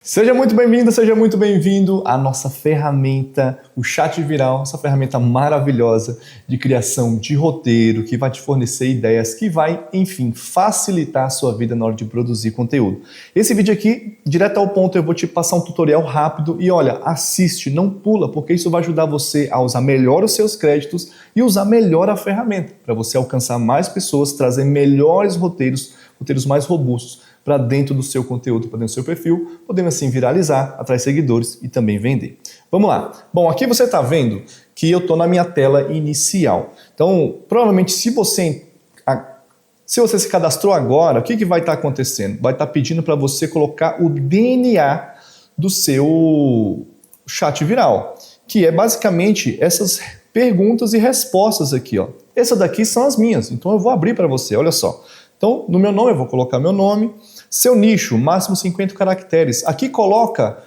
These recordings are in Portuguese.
Seja muito bem-vindo, seja muito bem-vindo à nossa ferramenta, o Chat Viral, essa ferramenta maravilhosa de criação de roteiro, que vai te fornecer ideias, que vai, enfim, facilitar a sua vida na hora de produzir conteúdo. Esse vídeo aqui, direto ao ponto, eu vou te passar um tutorial rápido e olha, assiste, não pula, porque isso vai ajudar você a usar melhor os seus créditos e usar melhor a ferramenta, para você alcançar mais pessoas, trazer melhores roteiros mais robustos, para dentro do seu conteúdo, para dentro do seu perfil, podendo assim viralizar, atrair seguidores e também vender. Vamos lá. Bom, aqui você está vendo que eu estou na minha tela inicial. Então, provavelmente se você se cadastrou agora, o que vai estar acontecendo? Vai estar pedindo para você colocar o DNA do seu chat viral, que é basicamente essas perguntas e respostas aqui, ó. Essas daqui são as minhas, então eu vou abrir para você, olha só. Então, no meu nome, eu vou colocar meu nome. Seu nicho, máximo 50 caracteres. Aqui coloca,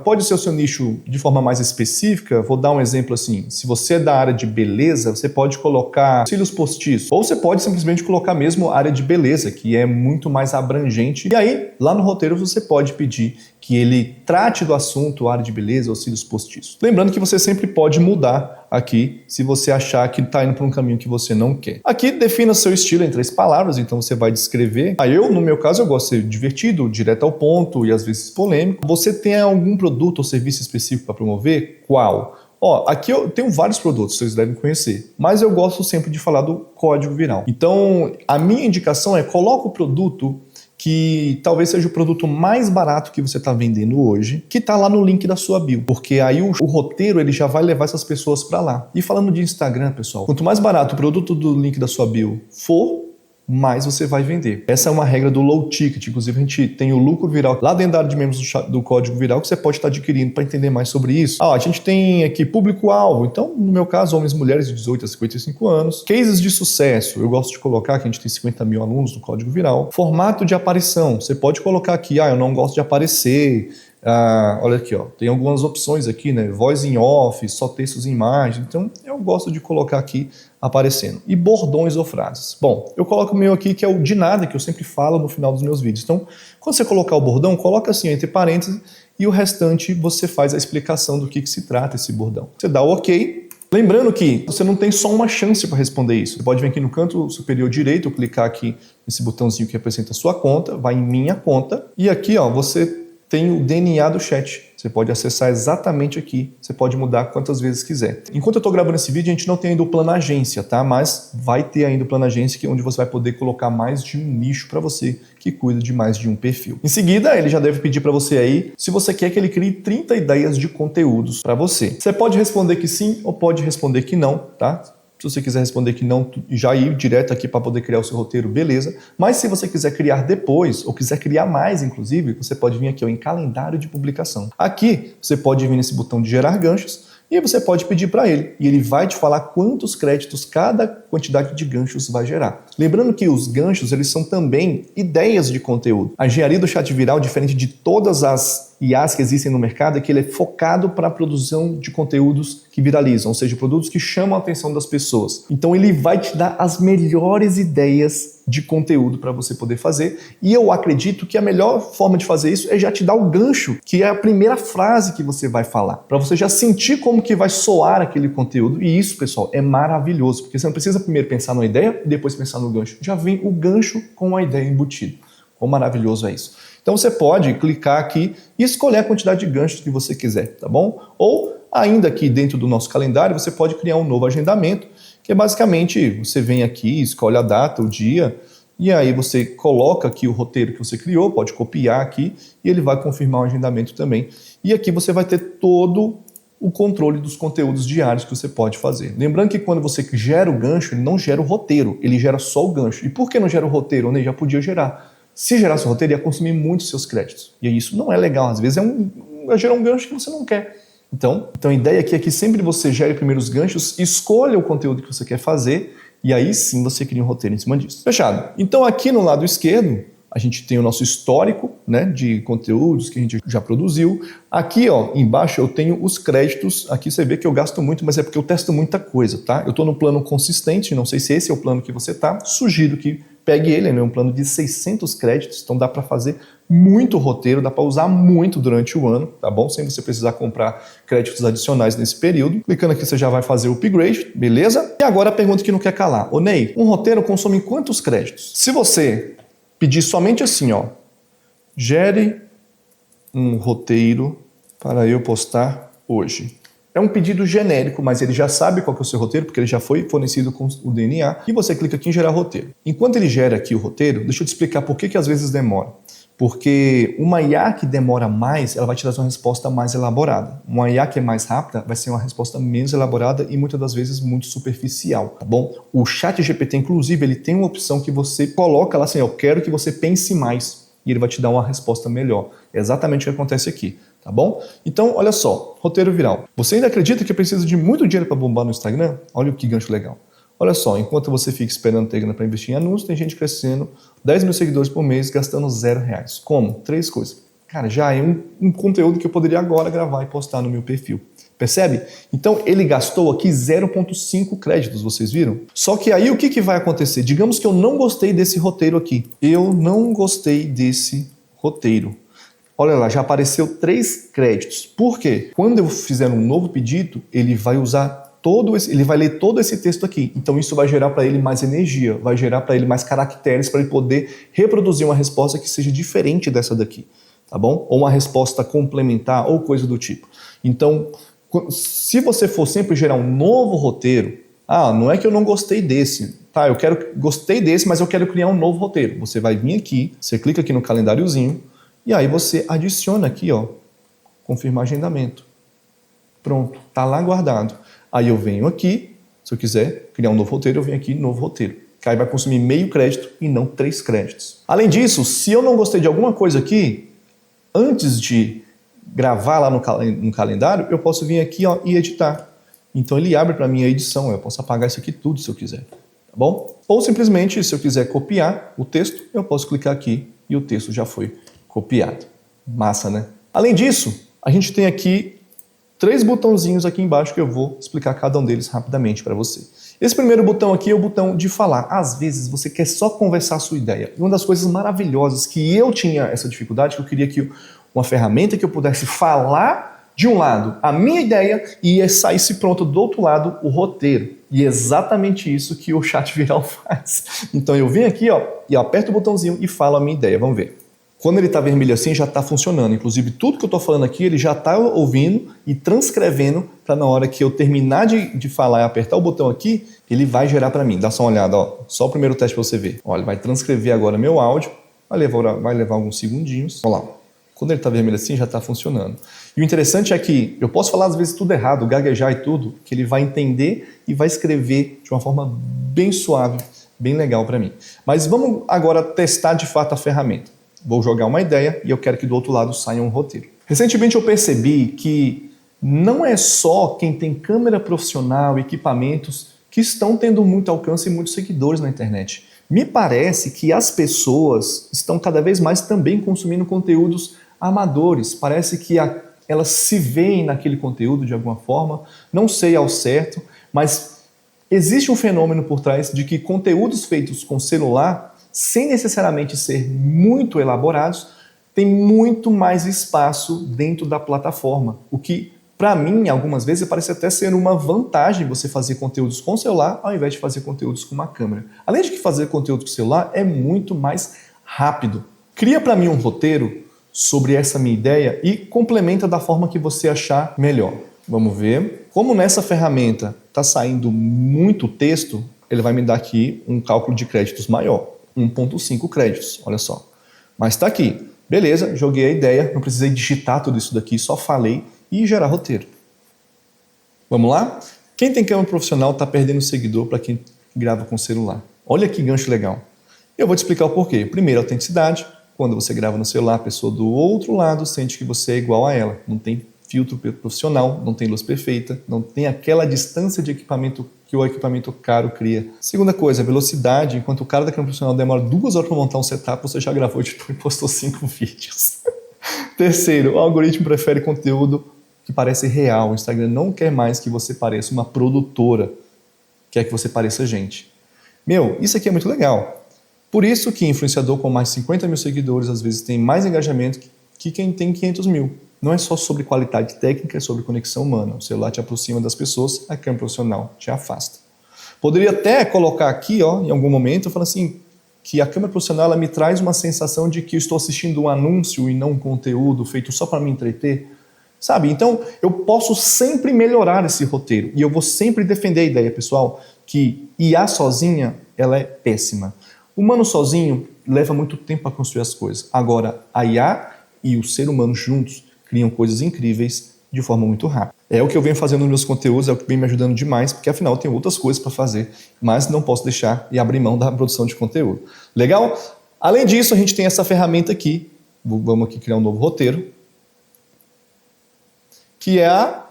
pode ser o seu nicho de forma mais específica. Vou dar um exemplo assim. Se você é da área de beleza, você pode colocar cílios postiços. Ou você pode simplesmente colocar mesmo área de beleza, que é muito mais abrangente. E aí, lá no roteiro, você pode pedir que ele trate do assunto área de beleza ou cílios postiços. Lembrando que você sempre pode mudar aqui se você achar que está indo para um caminho que você não quer. Aqui defina seu estilo em 3 palavras, então você vai descrever. No meu caso, eu gosto de ser divertido, direto ao ponto e às vezes polêmico. Você tem algum produto ou serviço específico para promover? Qual? Aqui eu tenho vários produtos, vocês devem conhecer, mas eu gosto sempre de falar do código viral. Então, a minha indicação é coloca o produto que talvez seja o produto mais barato que você está vendendo hoje, que está lá no link da sua bio, porque aí o roteiro ele já vai levar essas pessoas para lá. E falando de Instagram, pessoal, quanto mais barato o produto do link da sua bio for, mais você vai vender. Essa é uma regra do low ticket, inclusive a gente tem o lucro viral lá dentro da área de membros do código viral que você pode estar adquirindo para entender mais sobre isso. A gente tem aqui público-alvo, então no meu caso homens e mulheres de 18 a 55 anos, cases de sucesso, eu gosto de colocar que a gente tem 50 mil alunos no código viral, formato de aparição, você pode colocar aqui, eu não gosto de aparecer. Olha aqui, tem algumas opções aqui, né? Voz em off, só textos em imagem. Então, eu gosto de colocar aqui aparecendo. E bordões ou frases. Bom, eu coloco o meu aqui, que é o de nada, que eu sempre falo no final dos meus vídeos. Então, quando você colocar o bordão, coloca assim, entre parênteses, e o restante você faz a explicação do que se trata esse bordão. Você dá o OK. Lembrando que você não tem só uma chance para responder isso. Você pode vir aqui no canto superior direito, clicar aqui nesse botãozinho que representa a sua conta, vai em minha conta, e aqui, você tem o DNA do chat. Você pode acessar exatamente aqui. Você pode mudar quantas vezes quiser. Enquanto eu estou gravando esse vídeo, a gente não tem ainda o plano agência, tá? Mas vai ter ainda o plano agência, onde você vai poder colocar mais de um nicho para você que cuida de mais de um perfil. Em seguida, ele já deve pedir para você aí se você quer que ele crie 30 ideias de conteúdos para você. Você pode responder que sim ou pode responder que não, tá? Se você quiser responder que não, já ir direto aqui para poder criar o seu roteiro, beleza. Mas se você quiser criar depois, ou quiser criar mais, inclusive, você pode vir aqui em calendário de publicação. Aqui, você pode vir nesse botão de gerar ganchos, e aí você pode pedir para ele, e ele vai te falar quantos créditos cada quantidade de ganchos vai gerar. Lembrando que os ganchos, eles são também ideias de conteúdo. A engenharia do chat viral, diferente de todas as IAs que existem no mercado, é que ele é focado para a produção de conteúdos que viralizam, ou seja, produtos que chamam a atenção das pessoas. Então ele vai te dar as melhores ideias de conteúdo para você poder fazer, e eu acredito que a melhor forma de fazer isso é já te dar o gancho, que é a primeira frase que você vai falar, para você já sentir como que vai soar aquele conteúdo. E isso, pessoal, é maravilhoso, porque você não precisa primeiro pensar numa ideia e depois pensar no gancho. Já vem o gancho com a ideia embutida. Quão maravilhoso é isso. Então você pode clicar aqui e escolher a quantidade de ganchos que você quiser, tá bom? Ou ainda aqui dentro do nosso calendário, você pode criar um novo agendamento, que é basicamente, você vem aqui, escolhe a data, o dia, e aí você coloca aqui o roteiro que você criou, pode copiar aqui, e ele vai confirmar o agendamento também. E aqui você vai ter todo o controle dos conteúdos diários que você pode fazer. Lembrando que quando você gera o gancho, ele não gera o roteiro, ele gera só o gancho. E por que não gera o roteiro? Ele já podia gerar. Se gerasse o roteiro, ia consumir muito seus créditos. E isso não é legal. Às vezes é gerar um gancho que você não quer. Então a ideia aqui é que sempre você gere primeiro os ganchos, escolha o conteúdo que você quer fazer, e aí sim você cria um roteiro em cima disso. Fechado? Então aqui no lado esquerdo, a gente tem o nosso histórico, né, de conteúdos que a gente já produziu. Aqui, embaixo eu tenho os créditos. Aqui você vê que eu gasto muito, mas é porque eu testo muita coisa, tá? Eu estou no plano consistente, não sei se esse é o plano que você tá. Sugiro que pegue ele, é um plano de 600 créditos, então dá para fazer muito roteiro, dá para usar muito durante o ano, tá bom? Sem você precisar comprar créditos adicionais nesse período. Clicando aqui você já vai fazer o upgrade, beleza? E agora a pergunta que não quer calar. Ô Ney, um roteiro consome quantos créditos? Se você pedir somente assim, ó, gere um roteiro para eu postar hoje. É um pedido genérico, mas ele já sabe qual que é o seu roteiro, porque ele já foi fornecido com o DNA, e você clica aqui em gerar roteiro. Enquanto ele gera aqui o roteiro, deixa eu te explicar por que às vezes demora. Porque uma IA que demora mais, ela vai te dar uma resposta mais elaborada. Uma IA que é mais rápida vai ser uma resposta menos elaborada e muitas das vezes muito superficial, tá bom? O ChatGPT, inclusive, ele tem uma opção que você coloca lá assim, eu quero que você pense mais, e ele vai te dar uma resposta melhor. É exatamente o que acontece aqui. Tá bom? Então, olha só, roteiro viral. Você ainda acredita que precisa de muito dinheiro para bombar no Instagram? Olha que gancho legal. Olha só, enquanto você fica esperando ter grana para investir em anúncios, tem gente crescendo 10 mil seguidores por mês gastando R$0. Como? 3 coisas. Cara, já é um conteúdo que eu poderia agora gravar e postar no meu perfil. Percebe? Então, ele gastou aqui 0,5 créditos, vocês viram? Só que aí o que vai acontecer? Digamos que eu não gostei desse roteiro aqui. Eu não gostei desse roteiro. Olha lá, já apareceu 3 créditos. Por quê? Quando eu fizer um novo pedido, ele vai ele vai ler todo esse texto aqui. Então isso vai gerar para ele mais energia, vai gerar para ele mais caracteres para ele poder reproduzir uma resposta que seja diferente dessa daqui, tá bom? Ou uma resposta complementar ou coisa do tipo. Então, se você for sempre gerar um novo roteiro, não é que eu não gostei desse, tá? Gostei desse, mas eu quero criar um novo roteiro. Você vai vir aqui, você clica aqui no calendáriozinho, e aí você adiciona aqui, ó, confirmar agendamento. Pronto, tá lá guardado. Aí eu venho aqui, se eu quiser criar um novo roteiro, eu venho aqui, novo roteiro. Que aí vai consumir meio crédito e não 3 créditos. Além disso, se eu não gostei de alguma coisa aqui, antes de gravar lá no calendário, eu posso vir aqui, ó, e editar. Então ele abre para mim a edição, eu posso apagar isso aqui tudo se eu quiser, tá bom? Ou simplesmente, se eu quiser copiar o texto, eu posso clicar aqui e o texto já foi copiado. Massa, né? Além disso, a gente tem aqui 3 botãozinhos aqui embaixo que eu vou explicar cada um deles rapidamente para você. Esse primeiro botão aqui é o botão de falar. Às vezes você quer só conversar a sua ideia. E uma das coisas maravilhosas que eu tinha essa dificuldade, que eu queria que uma ferramenta que eu pudesse falar de um lado a minha ideia e saísse pronto do outro lado o roteiro. E é exatamente isso que o Chat Viral faz. Então eu venho aqui, ó, e aperto o botãozinho e falo a minha ideia. Vamos ver. Quando ele está vermelho assim, já está funcionando. Inclusive, tudo que eu estou falando aqui, ele já está ouvindo e transcrevendo para na hora que eu terminar de falar e apertar o botão aqui, ele vai gerar para mim. Dá só uma olhada, ó. Só o primeiro teste para você ver. Olha, ele vai transcrever agora meu áudio, vai levar alguns segundinhos. Olha lá. Quando ele está vermelho assim, já está funcionando. E o interessante é que eu posso falar às vezes tudo errado, gaguejar e tudo, que ele vai entender e vai escrever de uma forma bem suave, bem legal para mim. Mas vamos agora testar de fato a ferramenta. Vou jogar uma ideia e eu quero que do outro lado saia um roteiro. Recentemente eu percebi que não é só quem tem câmera profissional, equipamentos, que estão tendo muito alcance e muitos seguidores na internet. Me parece que as pessoas estão cada vez mais também consumindo conteúdos amadores. Parece que elas se veem naquele conteúdo de alguma forma, não sei ao certo, mas existe um fenômeno por trás de que conteúdos feitos com celular, sem necessariamente ser muito elaborados, tem muito mais espaço dentro da plataforma. O que, para mim, algumas vezes, parece até ser uma vantagem você fazer conteúdos com celular ao invés de fazer conteúdos com uma câmera. Além de que fazer conteúdo com celular é muito mais rápido. Cria para mim um roteiro sobre essa minha ideia e complementa da forma que você achar melhor. Vamos ver. Como nessa ferramenta está saindo muito texto, ele vai me dar aqui um cálculo de créditos maior. 1,5 créditos, olha só. Mas está aqui. Beleza, joguei a ideia, não precisei digitar tudo isso daqui, só falei e gerar roteiro. Vamos lá? Quem tem câmera profissional está perdendo seguidor para quem grava com celular. Olha que gancho legal. Eu vou te explicar o porquê. Primeiro, autenticidade. Quando você grava no celular, a pessoa do outro lado sente que você é igual a ela. Não tem filtro profissional, não tem luz perfeita, não tem aquela distância de equipamento que o equipamento caro cria. Segunda coisa, velocidade. Enquanto o cara da câmera profissional demora 2 horas para montar um setup, você já gravou, editou e postou 5 vídeos. Terceiro, o algoritmo prefere conteúdo que parece real. O Instagram não quer mais que você pareça uma produtora, quer que você pareça gente. Isso aqui é muito legal. Por isso que influenciador com mais de 50 mil seguidores às vezes tem mais engajamento que quem tem 500 mil. Não é só sobre qualidade técnica, é sobre conexão humana. O celular te aproxima das pessoas, a câmera profissional te afasta. Poderia até colocar aqui, ó, em algum momento, falando assim, que a câmera profissional ela me traz uma sensação de que eu estou assistindo um anúncio e não um conteúdo feito só para me entreter. Sabe? Então, eu posso sempre melhorar esse roteiro. E eu vou sempre defender a ideia, pessoal, que IA sozinha, ela é péssima. O humano sozinho leva muito tempo para construir as coisas. Agora, a IA e o ser humano juntos criam coisas incríveis de forma muito rápida. É o que eu venho fazendo nos meus conteúdos, é o que vem me ajudando demais, porque afinal eu tenho outras coisas para fazer, mas não posso deixar e abrir mão da produção de conteúdo. Legal? Além disso, a gente tem essa ferramenta aqui. Vamos aqui criar um novo roteiro, que é a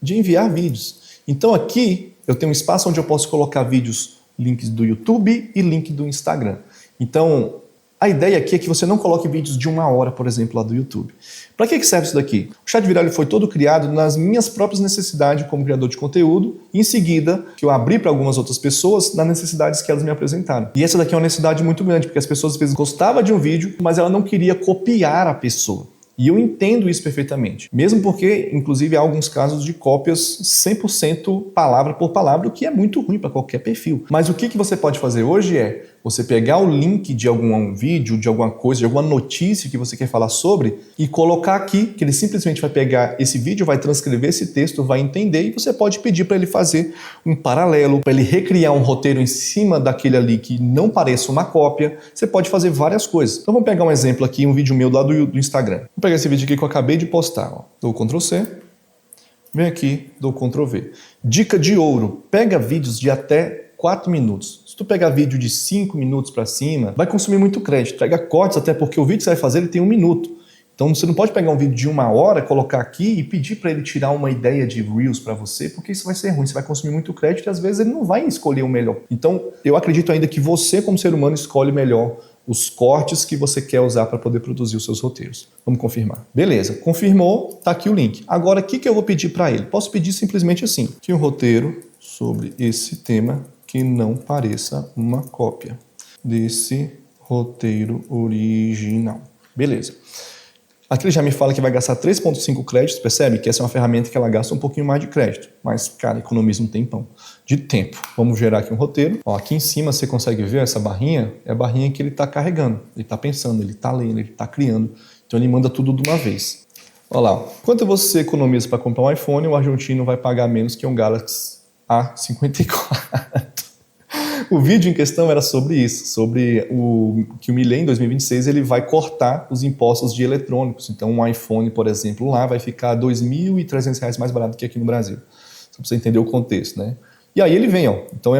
de enviar vídeos. Então aqui eu tenho um espaço onde eu posso colocar vídeos, links do YouTube e link do Instagram. Então a ideia aqui é que você não coloque vídeos de 1 hora, por exemplo, lá do YouTube. Para que serve isso daqui? O Chat Viral foi todo criado nas minhas próprias necessidades como criador de conteúdo, e em seguida que eu abri para algumas outras pessoas nas necessidades que elas me apresentaram. E essa daqui é uma necessidade muito grande, porque as pessoas às vezes gostavam de um vídeo, mas ela não queria copiar a pessoa. E eu entendo isso perfeitamente. Mesmo porque, inclusive, há alguns casos de cópias 100% palavra por palavra, o que é muito ruim para qualquer perfil. Mas o que você pode fazer hoje é você pegar o link de algum vídeo, de alguma coisa, de alguma notícia que você quer falar sobre e colocar aqui, que ele simplesmente vai pegar esse vídeo, vai transcrever esse texto, vai entender e você pode pedir para ele fazer um paralelo, para ele recriar um roteiro em cima daquele ali que não pareça uma cópia. Você pode fazer várias coisas. Então vamos pegar um exemplo aqui, um vídeo meu lá do Instagram. Vou pegar esse vídeo aqui que eu acabei de postar. Ó. Dou Ctrl C, vem aqui, dou Ctrl V. Dica de ouro, pega vídeos de até 4 minutos. Se tu pegar vídeo de 5 minutos para cima, vai consumir muito crédito. Pega cortes, até porque o vídeo que você vai fazer ele tem 1 minuto. Então você não pode pegar um vídeo de 1 hora, colocar aqui e pedir para ele tirar uma ideia de Reels para você, porque isso vai ser ruim, você vai consumir muito crédito e às vezes ele não vai escolher o melhor. Então eu acredito ainda que você, como ser humano, escolhe melhor os cortes que você quer usar para poder produzir os seus roteiros. Vamos confirmar. Beleza, confirmou, tá aqui o link. Agora, o que eu vou pedir para ele? Posso pedir simplesmente assim, que um roteiro sobre esse tema que não pareça uma cópia desse roteiro original. Beleza. Aqui ele já me fala que vai gastar 3,5 créditos, percebe? Que essa é uma ferramenta que ela gasta um pouquinho mais de crédito. Mas, cara, economiza um tempão de tempo. Vamos gerar aqui um roteiro. Ó, aqui em cima você consegue ver essa barrinha? É a barrinha que ele está carregando. Ele está pensando, ele está lendo, ele está criando. Então ele manda tudo de uma vez. Olha lá. Quanto você economiza para comprar um iPhone, o argentino vai pagar menos que um Galaxy A54. O vídeo em questão era sobre isso, sobre que o Milei, em 2026, ele vai cortar os impostos de eletrônicos. Então, um iPhone, por exemplo, lá vai ficar R$ 2.300 mais barato que aqui no Brasil. Só para você entender o contexto, né? E aí ele vem, ó. Então é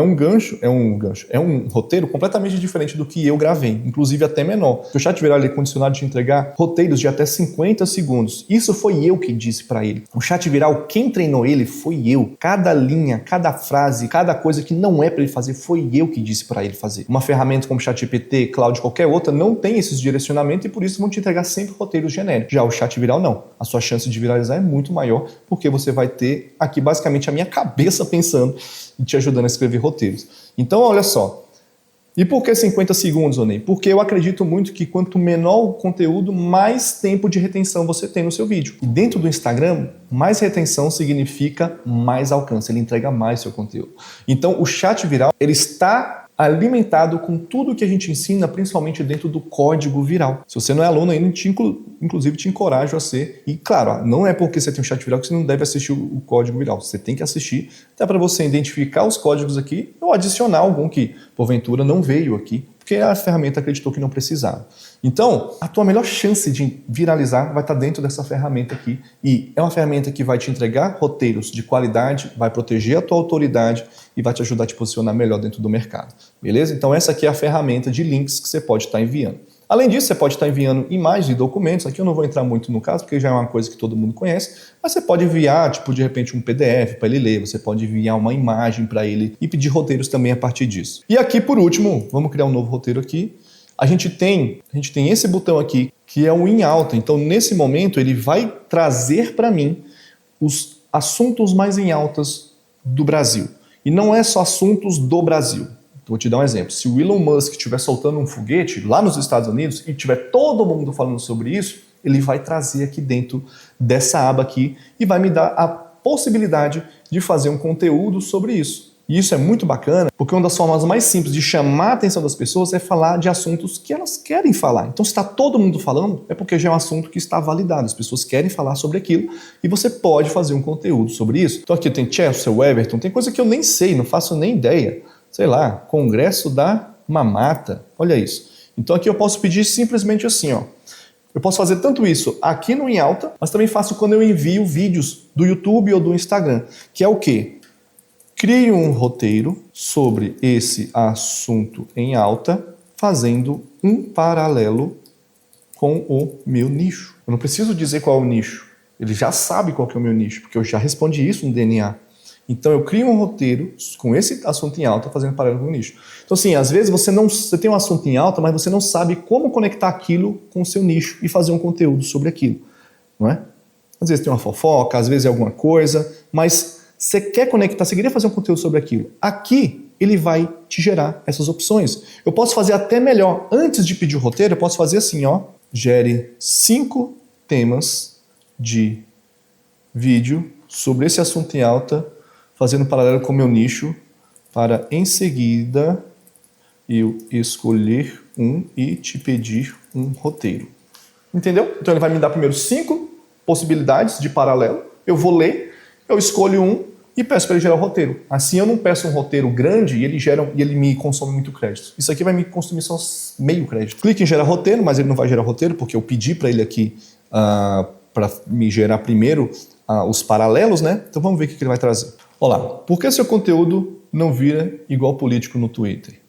um roteiro completamente diferente do que eu gravei, inclusive até menor. O Chat Viral é condicionado a te entregar roteiros de até 50 segundos. Isso foi eu que disse para ele. O Chat Viral, quem treinou ele foi eu. Cada linha, cada frase, cada coisa que não é para ele fazer, foi eu que disse para ele fazer. Uma ferramenta como ChatGPT, Claude, qualquer outra, não tem esses direcionamentos e por isso vão te entregar sempre roteiros genéricos. Já o Chat Viral não. A sua chance de viralizar é muito maior porque você vai ter aqui basicamente a minha cabeça pensando e te ajudando a escrever roteiros. Então, olha só. E por que 50 segundos, Onei? Porque eu acredito muito que quanto menor o conteúdo, mais tempo de retenção você tem no seu vídeo. E dentro do Instagram, mais retenção significa mais alcance, ele entrega mais seu conteúdo. Então, o Chat Viral, ele está alimentado com tudo que a gente ensina, principalmente dentro do código viral. Se você não é aluno ainda, inclusive te encorajo a ser. E claro, não é porque você tem um Chat Viral que você não deve assistir o código viral. Você tem que assistir, até para você identificar os códigos aqui ou adicionar algum que, porventura, não veio aqui, porque a ferramenta acreditou que não precisava. Então, a tua melhor chance de viralizar vai estar dentro dessa ferramenta aqui. E é uma ferramenta que vai te entregar roteiros de qualidade, vai proteger a tua autoridade e vai te ajudar a te posicionar melhor dentro do mercado. Beleza? Então essa aqui é a ferramenta de links que você pode estar enviando. Além disso, você pode estar enviando imagens e documentos. Aqui eu não vou entrar muito no caso, porque já é uma coisa que todo mundo conhece. Mas você pode enviar, tipo, de repente um PDF para ele ler. Você pode enviar uma imagem para ele e pedir roteiros também a partir disso. E aqui, por último, vamos criar um novo roteiro aqui. A gente tem esse botão aqui, que é o em alta. Então, nesse momento, ele vai trazer para mim os assuntos mais em altas do Brasil. E não é só assuntos do Brasil. Vou te dar um exemplo. Se o Elon Musk estiver soltando um foguete lá nos Estados Unidos e tiver todo mundo falando sobre isso, ele vai trazer aqui dentro dessa aba aqui e vai me dar a possibilidade de fazer um conteúdo sobre isso. E isso é muito bacana, porque uma das formas mais simples de chamar a atenção das pessoas é falar de assuntos que elas querem falar. Então, se está todo mundo falando, é porque já é um assunto que está validado. As pessoas querem falar sobre aquilo e você pode fazer um conteúdo sobre isso. Então, aqui tem Chelsea, Everton, tem coisa que eu nem sei, não faço nem ideia. Sei lá, Congresso da Mamata. Olha isso. Então, aqui eu posso pedir simplesmente assim, ó. Eu posso fazer tanto isso aqui no Em Alta, mas também faço quando eu envio vídeos do YouTube ou do Instagram, que é o quê? Crie um roteiro sobre esse assunto em alta, fazendo um paralelo com o meu nicho. Eu não preciso dizer qual é o nicho. Ele já sabe qual que é o meu nicho, porque eu já respondi isso no DNA. Então eu crio um roteiro com esse assunto em alta, fazendo paralelo com o nicho. Então assim, às vezes você tem um assunto em alta, mas você não sabe como conectar aquilo com o seu nicho e fazer um conteúdo sobre aquilo, não é? Às vezes tem uma fofoca, às vezes é alguma coisa, mas você quer conectar, você queria fazer um conteúdo sobre aquilo. Aqui, ele vai te gerar essas opções. Eu posso fazer até melhor. Antes de pedir o roteiro, eu posso fazer assim, ó. Gere 5 temas de vídeo sobre esse assunto em alta, fazendo paralelo com o meu nicho, para em seguida eu escolher um e te pedir um roteiro. Entendeu? Então ele vai me dar primeiro 5 possibilidades de paralelo. Eu vou ler, eu escolho um e peço para ele gerar o roteiro. Assim eu não peço um roteiro grande e ele me consome muito crédito. Isso aqui vai me consumir só meio crédito. Clique em gerar roteiro, mas ele não vai gerar roteiro porque eu pedi para ele aqui para me gerar primeiro os paralelos, né? Então vamos ver o que ele vai trazer. Olá, por que seu conteúdo não vira igual político no Twitter?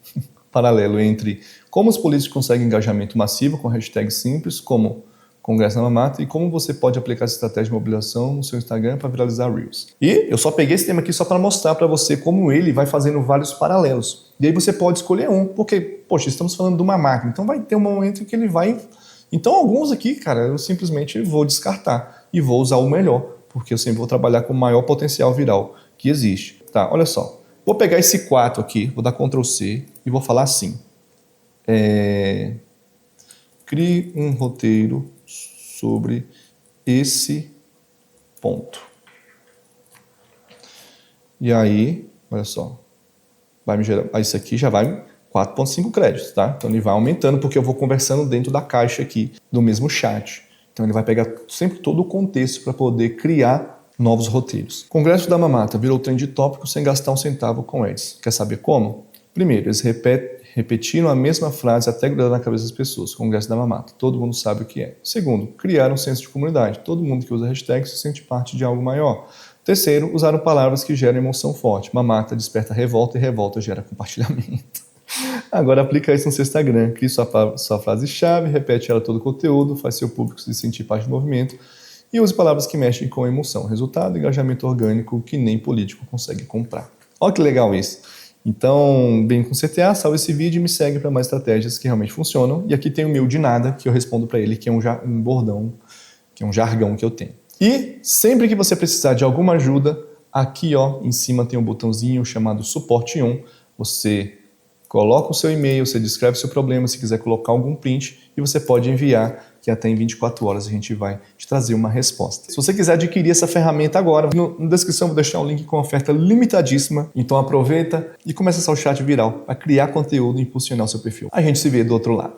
Paralelo entre como os políticos conseguem engajamento massivo com hashtags simples, como Congresso da Mamata, e como você pode aplicar essa estratégia de mobilização no seu Instagram para viralizar Reels. E eu só peguei esse tema aqui só para mostrar para você como ele vai fazendo vários paralelos. E aí você pode escolher um, porque, poxa, estamos falando de uma máquina, então vai ter um momento em que ele vai... Então alguns aqui, cara, eu simplesmente vou descartar e vou usar o melhor, porque eu sempre vou trabalhar com o maior potencial viral que existe. Tá, olha só. Vou pegar esse 4 aqui, vou dar Ctrl C e vou falar assim. Crie um roteiro sobre esse ponto. E aí, olha só, vai me gerar, isso aqui já vai 4,5 créditos, tá? Então ele vai aumentando porque eu vou conversando dentro da caixa aqui do mesmo chat. Então ele vai pegar sempre todo o contexto para poder criar novos roteiros. Congresso da Mamata virou trend tópico sem gastar um centavo com ads. Quer saber como? Primeiro, eles repetiram a mesma frase até grudar na cabeça das pessoas. Congresso da Mamata. Todo mundo sabe o que é. Segundo, criaram um senso de comunidade. Todo mundo que usa hashtag se sente parte de algo maior. Terceiro, usaram palavras que geram emoção forte. Mamata desperta revolta e revolta gera compartilhamento. Agora aplica isso no seu Instagram. Crie sua frase-chave, repete ela todo o conteúdo, faz seu público se sentir parte do movimento e use palavras que mexem com a emoção. Resultado, engajamento orgânico que nem político consegue comprar. Olha que legal isso. Então, bem com CTA, salve esse vídeo e me segue para mais estratégias que realmente funcionam. E aqui tem o meu de nada, que eu respondo para ele, que é um bordão, que é um jargão que eu tenho. E sempre que você precisar de alguma ajuda, aqui ó, em cima tem um botãozinho chamado Suporte 1. Você coloca o seu e-mail, você descreve o seu problema, se quiser colocar algum print, e você pode enviar, que até em 24 horas a gente vai te trazer uma resposta. Se você quiser adquirir essa ferramenta agora, na descrição vou deixar um link com oferta limitadíssima, então aproveita e começa a usar o chat viral para criar conteúdo e impulsionar o seu perfil. A gente se vê do outro lado.